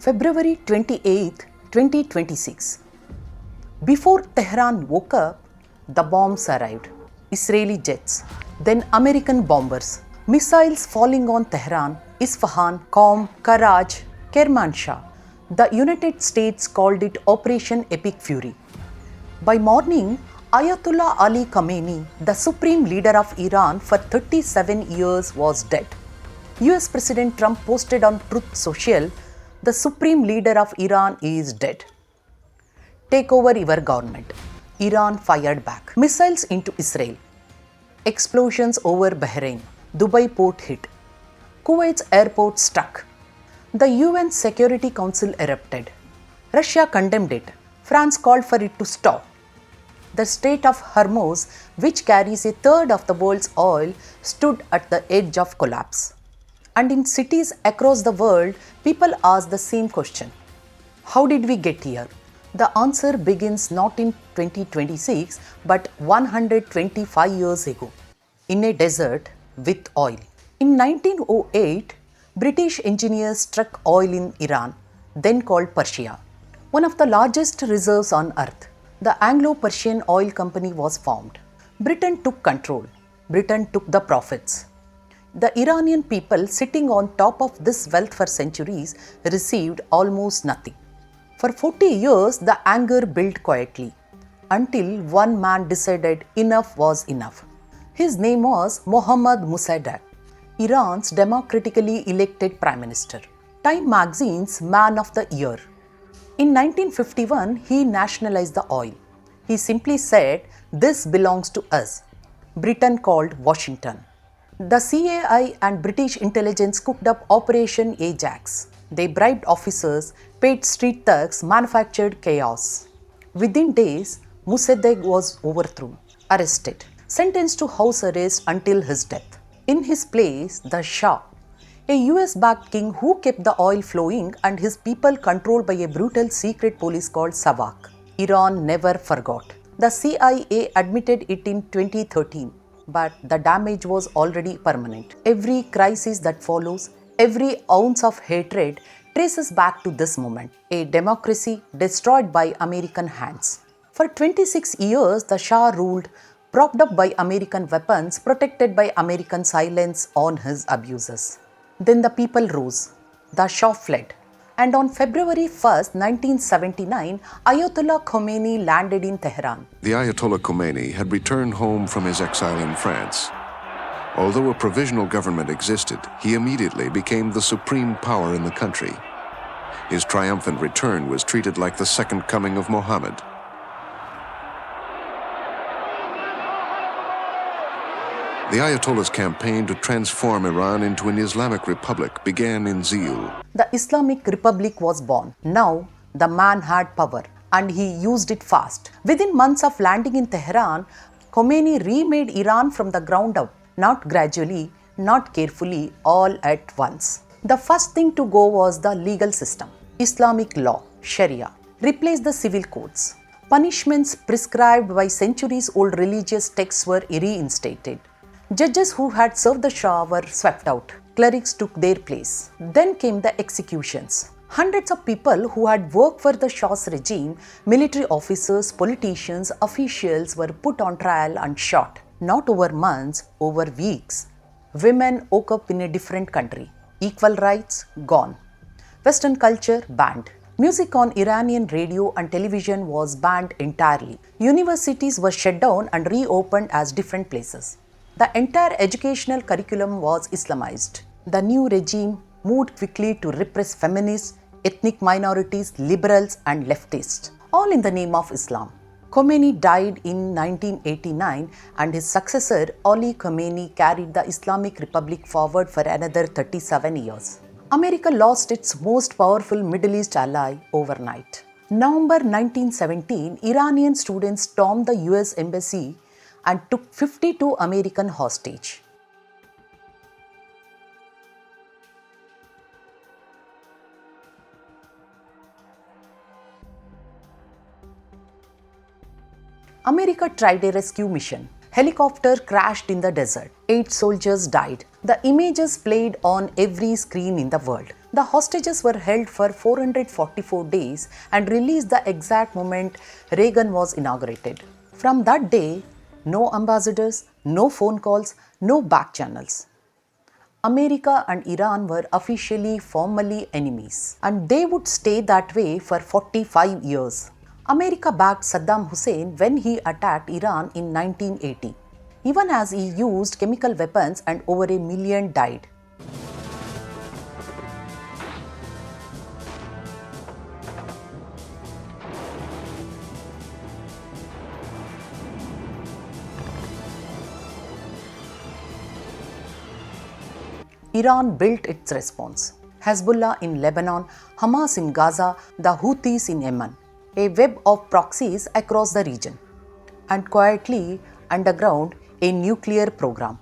February 28, 2026. Before Tehran woke up, the bombs arrived. Israeli jets, then American bombers, missiles falling on Tehran, Isfahan, Qom, Karaj, Kermanshah. The United States called it Operation Epic Fury. By morning, Ayatollah Ali Khamenei, the supreme leader of Iran for 37 years, was dead. US President Trump posted on Truth Social, "The supreme leader of Iran is dead. Take over your government." Iran fired back. Missiles into Israel. Explosions over Bahrain. Dubai port hit. Kuwait's airport struck. The UN Security Council erupted. Russia condemned it. France called for it to stop. The Strait of Hormuz, which carries a third of the world's oil, stood at the edge of collapse. And in cities across the world, people ask the same question: how did we get here? The answer begins not in 2026 but 125 years ago, in a desert with oil. In 1908, British engineers struck oil in Iran, then called Persia, one of the largest reserves on earth. The Anglo-Persian Oil Company was formed. Britain took control. Britain took the profits. The Iranian people, sitting on top of this wealth for centuries, received almost nothing. For 40 years, the anger built quietly, until one man decided enough was enough. His name was Mohammad Mossadegh, Iran's democratically elected prime minister. Time magazine's Man of the Year. In 1951, he nationalized the oil. He simply said, "This belongs to us." Britain called Washington. The CIA and British intelligence cooked up Operation Ajax. They bribed officers, paid street thugs, manufactured chaos. Within days, Mossadegh was overthrown, arrested, sentenced to house arrest until his death. In his place, the Shah, a US-backed king who kept the oil flowing and his people controlled by a brutal secret police called Savak. Iran never forgot. The CIA admitted it in 2013, but the damage was already permanent. Every crisis that follows, every ounce of hatred traces back to this moment, a democracy destroyed by American hands. For 26 years, the Shah ruled, propped up by American weapons, protected by American silence on his abuses. Then the people rose. The Shah fled. And on February 1st, 1979, Ayatollah Khomeini landed in Tehran. The Ayatollah Khomeini had returned home from his exile in France. Although a provisional government existed, he immediately became the supreme power in the country. His triumphant return was treated like the second coming of Muhammad. The Ayatollah's campaign to transform Iran into an Islamic republic began in zeal. The Islamic Republic was born. Now, the man had power, and he used it fast. Within months of landing in Tehran, Khomeini remade Iran from the ground up, not gradually, not carefully, all at once. The first thing to go was the legal system. Islamic law, Sharia, replaced the civil codes. Punishments prescribed by centuries-old religious texts were reinstated. Judges who had served the Shah were swept out. Clerics took their place. Then came the executions. Hundreds of people who had worked for the Shah's regime, military officers, politicians, officials, were put on trial and shot. Not over months, over weeks. Women woke up in a different country. Equal rights, gone. Western culture, banned. Music on Iranian radio and television was banned entirely. Universities were shut down and reopened as different places. The entire educational curriculum was Islamized. The new regime moved quickly to repress feminists, ethnic minorities, liberals, and leftists, all in the name of Islam. Khomeini died in 1989, and his successor, Ali Khamenei, carried the Islamic Republic forward for another 37 years. America lost its most powerful Middle East ally overnight. November 1917, Iranian students stormed the US embassy and took 52 American hostage. America tried a rescue mission. Helicopter crashed in the desert. 8 soldiers died. The images played on every screen in the world. The hostages were held for 444 days and released the exact moment Reagan was inaugurated. From that day, no ambassadors, no phone calls, no back channels. America and Iran were officially formally enemies, and they would stay that way for 45 years. America backed Saddam Hussein when he attacked Iran in 1980, even as he used chemical weapons and over a million died. Iran built its response. Hezbollah in Lebanon, Hamas in Gaza, the Houthis in Yemen, a web of proxies across the region, and quietly underground a nuclear program.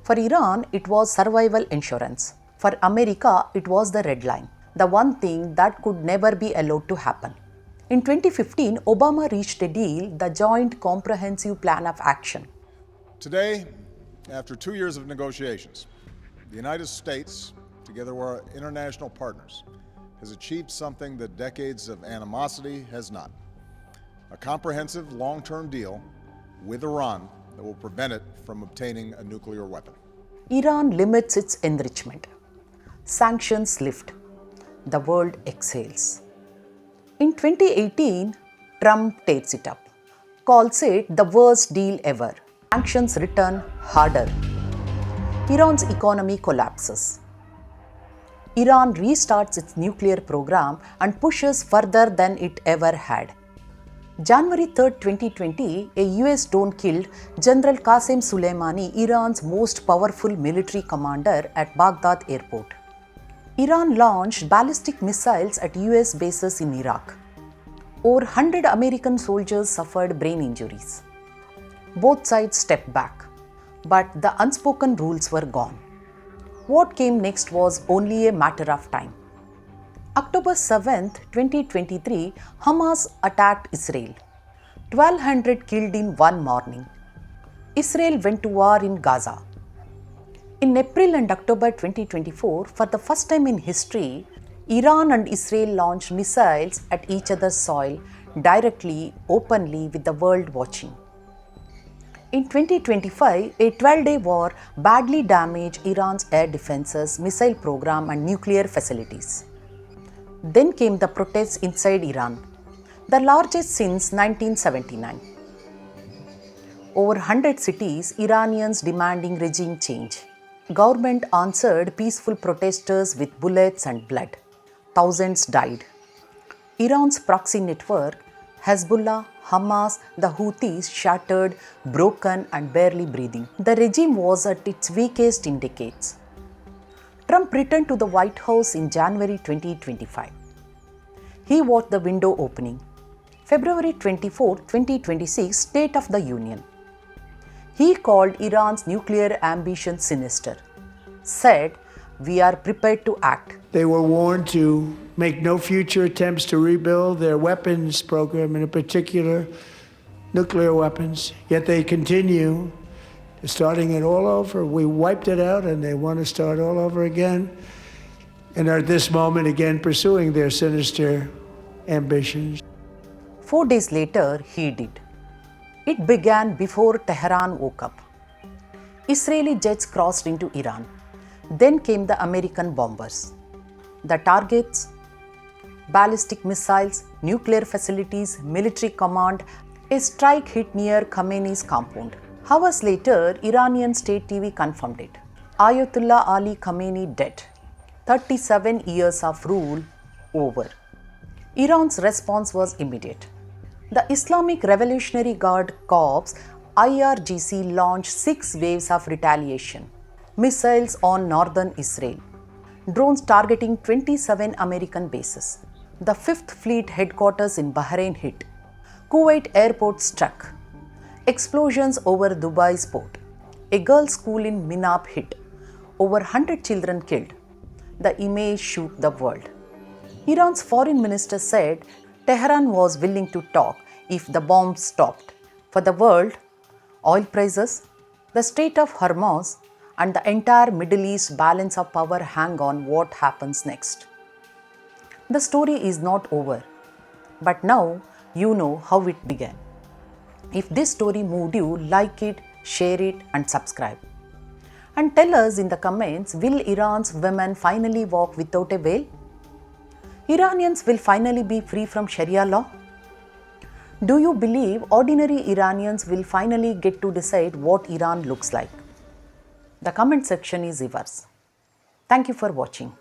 For Iran, it was survival insurance. For America, it was the red line, the one thing that could never be allowed to happen. In 2015, Obama reached a deal, the Joint Comprehensive Plan of Action. Today, after 2 years of negotiations, the United States, together with our international partners, has achieved something that decades of animosity has not. A comprehensive long-term deal with Iran that will prevent it from obtaining a nuclear weapon. Iran limits its enrichment. Sanctions lift. The world exhales. In 2018, Trump takes it up, calls it the worst deal ever. Sanctions return harder. Iran's economy collapses. Iran restarts its nuclear program and pushes further than it ever had. January 3, 2020, a US drone killed General Qasem Soleimani, Iran's most powerful military commander, at Baghdad airport. Iran launched ballistic missiles at US bases in Iraq. Over 100 American soldiers suffered brain injuries. Both sides stepped back, but the unspoken rules were gone. What came next was only a matter of time. October 7, 2023, Hamas attacked Israel. 1,200 killed in one morning. Israel went to war in Gaza. In April and October 2024, for the first time in history, Iran and Israel launched missiles at each other's soil, directly, openly, with the world watching. In 2025, a 12-day war badly damaged Iran's air defenses, missile program and nuclear facilities. Then came the protests inside Iran, the largest since 1979. Over 100 cities, Iranians demanding regime change. Government answered peaceful protesters with bullets and blood. Thousands died. Iran's proxy network, Hezbollah, Hamas, the Houthis, shattered, broken and barely breathing. The regime was at its weakest in decades. Trump returned to the White House in January 2025. He watched the window opening. February 24, 2026, State of the Union. He called Iran's nuclear ambition sinister, said, "We are prepared to act." They were warned to make no future attempts to rebuild their weapons program, in particular nuclear weapons, yet they continue starting it all over. We wiped it out and they want to start all over again, and are at this moment again pursuing their sinister ambitions. 4 days later, he did. It began before Tehran woke up. Israeli jets crossed into Iran. Then came the American bombers. The targets: ballistic missiles, nuclear facilities, military command. A strike hit near Khamenei's compound. Hours later, Iranian state TV confirmed it. Ayatollah Ali Khamenei dead. 37 years of rule over. Iran's response was immediate. The Islamic Revolutionary Guard Corps, IRGC, launched 6 waves of retaliation. Missiles on northern Israel. Drones targeting 27 American bases. The 5th Fleet headquarters in Bahrain hit. Kuwait airport struck. Explosions over Dubai's port. A girls' school in Minab hit. Over 100 children killed. The image shook the world. Iran's foreign minister said Tehran was willing to talk if the bombs stopped. For the world, oil prices, the Strait of Hormuz, and the entire Middle East balance of power hang on what happens next. The story is not over, but now you know how it began. If this story moved you, like it, share it, and subscribe. And tell us in the comments, will Iran's women finally walk without a veil? Iranians will finally be free from Sharia law? Do you believe ordinary Iranians will finally get to decide what Iran looks like? The comment section is yours. Thank you for watching.